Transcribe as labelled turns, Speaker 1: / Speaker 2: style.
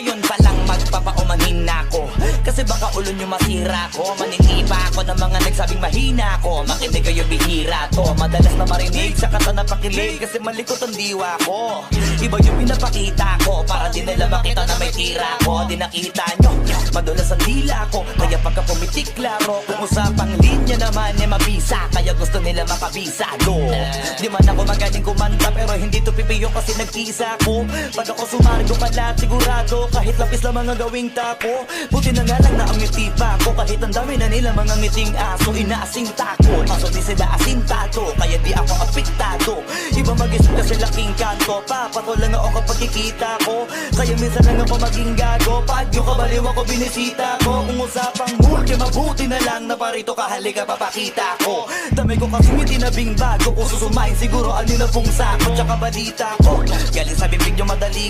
Speaker 1: ngayon palang magpapaumanhin na ako. Kasi baka ulo nyo masira ko. Maninipa ako ng mga nagsabing mahina ko. Makinig kayo bihira to. Madalas na marinig sa kata na pakilig. Kasi malikot ang diwa ko. Iba yung pinapakita ko para di nila makita na may tira ko. Di nakita nyo, madulas ang dila ko. Kaya pagka pumitik klaro, kung usapang linya naman eh mabisa. Kaya gusto nila makabisa do. Di man ako magaling kumanta pero hindi to pipiyo kasi nagkisa ko. Pag ako sumargo pala sigurado kahit lapis lang mga gawing tapo. Buti na nga lang na ang ngiti pa ko. Kahit ang dami na nila mga ngiting aso. Inaasing tako, kaso di sila asintado. Kaya di ako apektado. Iba mag-isip kasi laking kanto. Papato lang ako kapag kikita ko. Kaya minsan lang ako maging gago. Pag yung kabaliw ako binisita ko. Kung usapang multi mabuti na lang na parito kahalika papakita ko. Dami ko kasi ngiti na bing bago. Kung susumayin siguro ano na pong sako. Tsaka balita ko galing sa bibig yung madali